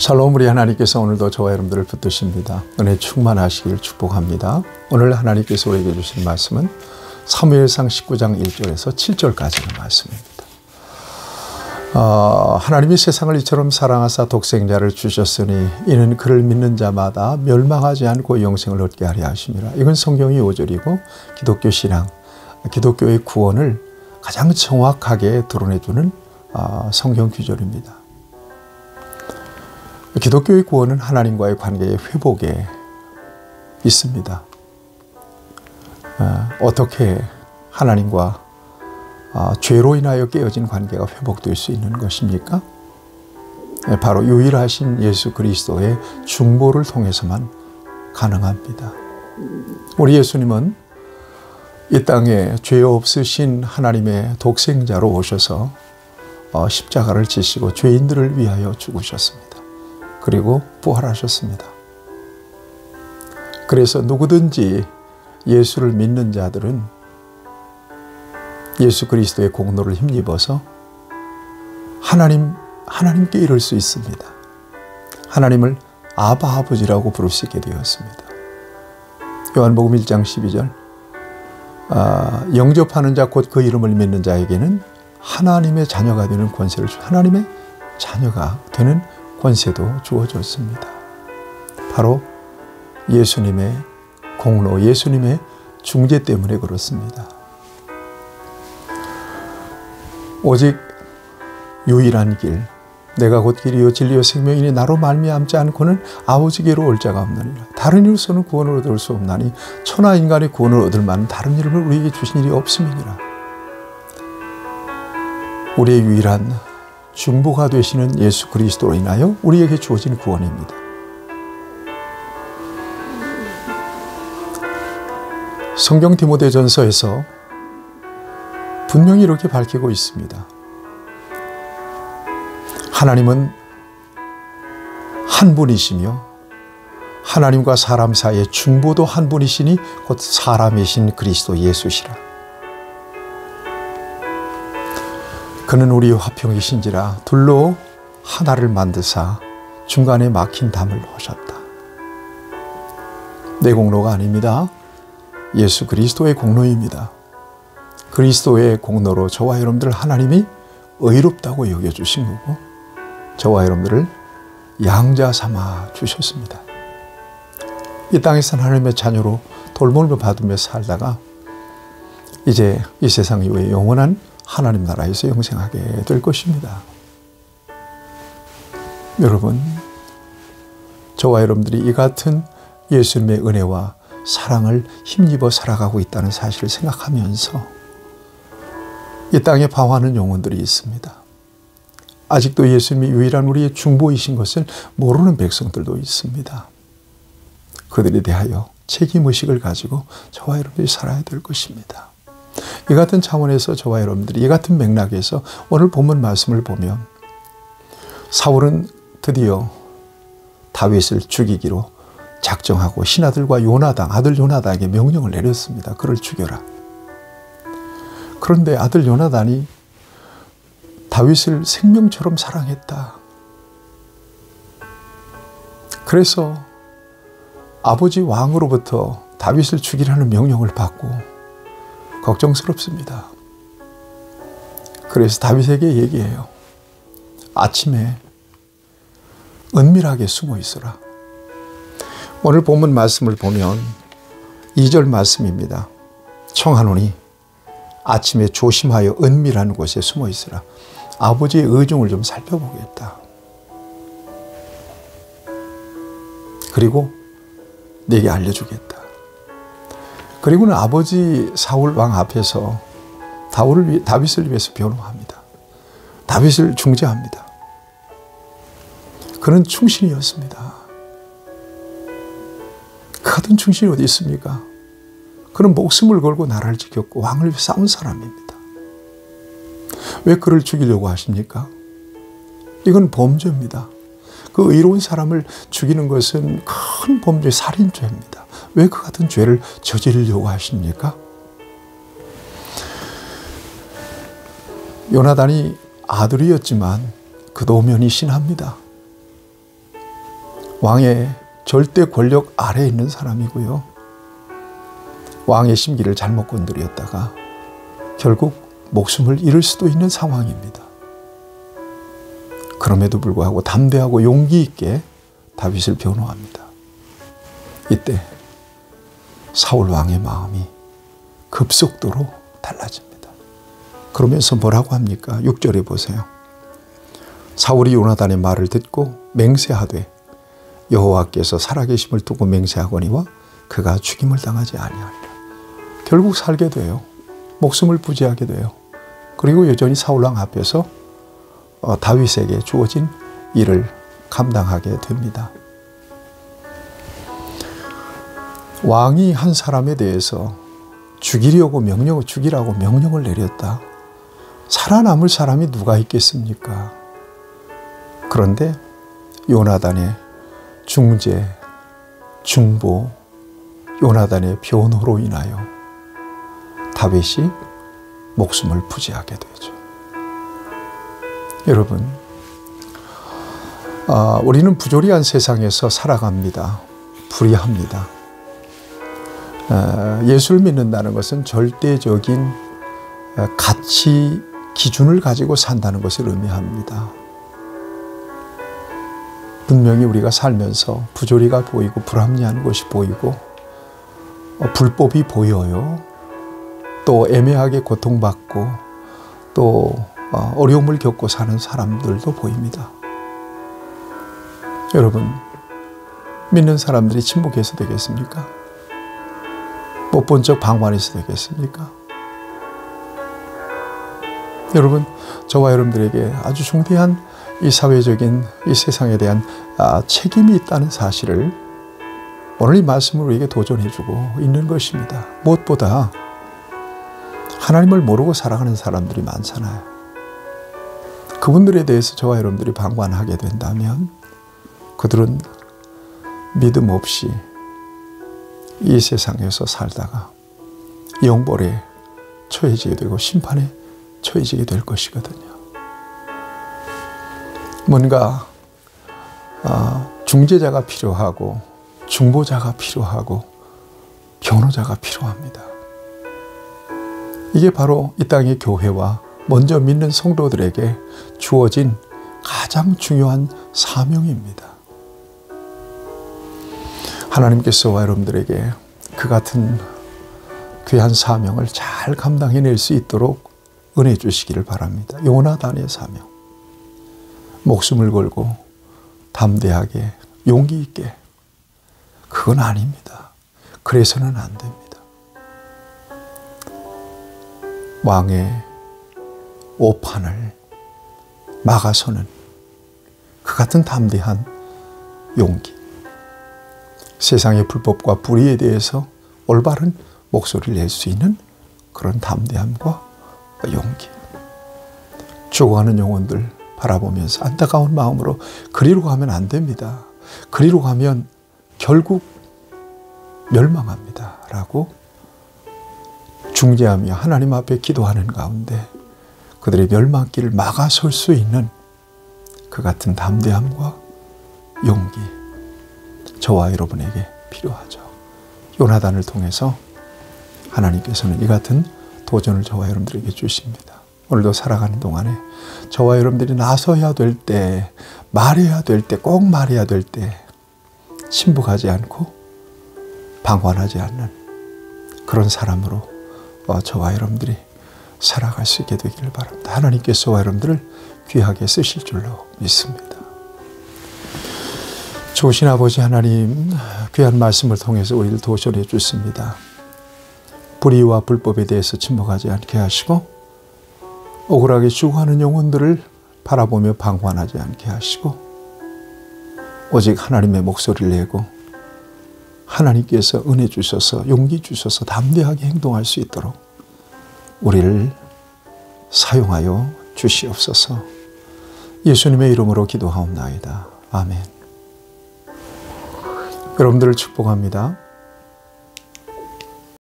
샬롬, 우리 하나님께서 오늘도 저와 여러분들을 붙드십니다. 은혜 충만하시길 축복합니다. 오늘 하나님께서 우리에게 주신 말씀은 사무엘상 19장 1절에서 7절까지의 말씀입니다. 하나님이 세상을 이처럼 사랑하사 독생자를 주셨으니 이는 그를 믿는 자마다 멸망하지 않고 영생을 얻게 하려 하심이라. 이건 성경의 5절이고 기독교 신앙, 기독교의 구원을 가장 정확하게 드러내주는 성경 규절입니다. 기독교의 구원은 하나님과의 관계의 회복에 있습니다. 어떻게 하나님과 죄로 인하여 깨어진 관계가 회복될 수 있는 것입니까? 바로 유일하신 예수 그리스도의 중보를 통해서만 가능합니다. 우리 예수님은 이 땅에 죄 없으신 하나님의 독생자로 오셔서 십자가를 지시고 죄인들을 위하여 죽으셨습니다. 그리고 부활하셨습니다. 그래서 누구든지 예수를 믿는 자들은 예수 그리스도의 공로를 힘입어서 하나님께 이를 수 있습니다. 하나님을 아바 아버지라고 부를 수 있게 되었습니다. 요한복음 1장 12절 영접하는 자 곧 그 이름을 믿는 자에게는 하나님의 자녀가 되는 권세를 하나님의 자녀가 되는 권세도 주어졌습니다. 바로 예수님의 공로, 예수님의 중재 때문에 그렇습니다. 오직 유일한 길, 내가 곧 길이요 진리요 생명이니 나로 말미암지 않고는 아버지께로 올 자가 없느니라. 다른 이로서는 구원을 얻을 수 없나니 천하 인간의 구원을 얻을 만한 다른 이름을 우리에게 주신 일이 없음이니라. 우리의 유일한 중보가 되시는 예수 그리스도로 인하여 우리에게 주어진 구원입니다. 성경 디모데전서에서 분명히 이렇게 밝히고 있습니다. 하나님은 한 분이시며 하나님과 사람 사이의 중보도 한 분이시니 곧 사람이신 그리스도 예수시라. 그는 우리의 화평이신지라 둘로 하나를 만드사 중간에 막힌 담을 놓으셨다. 내 공로가 아닙니다. 예수 그리스도의 공로입니다. 그리스도의 공로로 저와 여러분들 하나님이 의롭다고 여겨주신 거고 저와 여러분들을 양자 삼아 주셨습니다. 이 땅에서 하나님의 자녀로 돌봄을 받으며 살다가 이제 이 세상 이후에 영원한 하나님 나라에서 영생하게 될 것입니다. 여러분, 저와 여러분들이 이 같은 예수님의 은혜와 사랑을 힘입어 살아가고 있다는 사실을 생각하면서 이 땅에 방황하는 영혼들이 있습니다. 아직도 예수님이 유일한 우리의 중보이신 것을 모르는 백성들도 있습니다. 그들에 대하여 책임의식을 가지고 저와 여러분들이 살아야 될 것입니다. 이 같은 차원에서 저와 여러분들이 이 같은 맥락에서 오늘 본문 말씀을 보면 사울은 드디어 다윗을 죽이기로 작정하고 신하들과 아들 요나단에게 명령을 내렸습니다. 그를 죽여라. 그런데 아들 요나단이 다윗을 생명처럼 사랑했다. 그래서 아버지 왕으로부터 다윗을 죽이라는 명령을 받고 걱정스럽습니다. 그래서 다윗에게 얘기해요. 아침에 은밀하게 숨어 있어라. 오늘 본문 말씀을 보면 2절 말씀입니다. 청하노니 아침에 조심하여 은밀한 곳에 숨어 있으라. 아버지의 의중을 좀 살펴보겠다. 그리고 내게 알려주겠다. 그리고는 아버지 사울 왕 앞에서 다윗을 위해서 변호합니다. 다윗을 중재합니다. 그는 충신이었습니다. 그 같은 충신이 어디 있습니까? 그는 목숨을 걸고 나라를 지켰고 왕을 위해 싸운 사람입니다. 왜 그를 죽이려고 하십니까? 이건 범죄입니다. 그 의로운 사람을 죽이는 것은 큰 범죄, 살인죄입니다. 왜 그 같은 죄를 저지르려고 하십니까? 요나단이 아들이었지만 그 노면이 신합니다. 왕의 절대 권력 아래에 있는 사람이고요. 왕의 심기를 잘못 건드렸다가 결국 목숨을 잃을 수도 있는 상황입니다. 그럼에도 불구하고 담대하고 용기 있게 다윗을 변호합니다. 이때 사울 왕의 마음이 급속도로 달라집니다. 그러면서 뭐라고 합니까? 6절에 보세요. 사울이 요나단의 말을 듣고 맹세하되 여호와께서 살아계심을 두고 맹세하거니와 그가 죽임을 당하지 아니하리라. 결국 살게 돼요. 목숨을 부지하게 돼요. 그리고 여전히 사울왕 앞에서 다윗에게 주어진 일을 감당하게 됩니다. 왕이 한 사람에 대해서 죽이라고 명령을 내렸다. 살아남을 사람이 누가 있겠습니까? 그런데 요나단의 중재, 중보, 요나단의 변호로 인하여 다윗이 목숨을 부지하게 되죠. 여러분, 우리는 부조리한 세상에서 살아갑니다. 불의합니다. 예수를 믿는다는 것은 절대적인 가치 기준을 가지고 산다는 것을 의미합니다. 분명히 우리가 살면서 부조리가 보이고 불합리한 것이 보이고 불법이 보여요. 또 애매하게 고통받고 또 어려움을 겪고 사는 사람들도 보입니다. 여러분, 믿는 사람들이 침묵해서 되겠습니까? 못 본 척 방관해서 되겠습니까? 여러분, 저와 여러분들에게 아주 중대한 이 사회적인 이 세상에 대한 책임이 있다는 사실을 오늘 이 말씀으로 우리에게 도전해주고 있는 것입니다. 무엇보다 하나님을 모르고 살아가는 사람들이 많잖아요. 그분들에 대해서 저와 여러분들이 방관하게 된다면 그들은 믿음 없이 이 세상에서 살다가 영벌에 처해지게 되고 심판에 처해지게 될 것이거든요. 뭔가 중재자가 필요하고 중보자가 필요하고 변호자가 필요합니다. 이게 바로 이 땅의 교회와 먼저 믿는 성도들에게 주어진 가장 중요한 사명입니다. 하나님께서 여러분들에게 그 같은 귀한 사명을 잘 감당해낼 수 있도록 은혜 주시기를 바랍니다. 요나단의 사명. 목숨을 걸고 담대하게 용기 있게. 그건 아닙니다. 그래서는 안 됩니다. 왕의 오판을 막아서는 그 같은 담대한 용기. 세상의 불법과 불의에 대해서 올바른 목소리를 낼 수 있는 그런 담대함과 용기. 죽어가는 영혼들 바라보면서 안타까운 마음으로 그리로 가면 안 됩니다. 그리로 가면 결국 멸망합니다. 라고 중재하며 하나님 앞에 기도하는 가운데 그들의 멸망길을 막아설 수 있는 그 같은 담대함과 용기, 저와 여러분에게 필요하죠. 요나단을 통해서 하나님께서는 이 같은 도전을 저와 여러분들에게 주십니다. 오늘도 살아가는 동안에 저와 여러분들이 나서야 될 때, 말해야 될 때, 꼭 말해야 될 때 침묵하지 않고 방관하지 않는 그런 사람으로 저와 여러분들이 살아갈 수 있게 되기를 바랍니다. 하나님께서 저와 여러분들을 귀하게 쓰실 줄로 믿습니다. 좋으신 아버지 하나님, 귀한 말씀을 통해서 우리를 도전해 주십니다. 불의와 불법에 대해서 침묵하지 않게 하시고 억울하게 죽어가는 영혼들을 바라보며 방관하지 않게 하시고 오직 하나님의 목소리를 내고 하나님께서 은혜 주셔서 용기 주셔서 담대하게 행동할 수 있도록 우리를 사용하여 주시옵소서. 예수님의 이름으로 기도하옵나이다. 아멘. 여러분들을 축복합니다.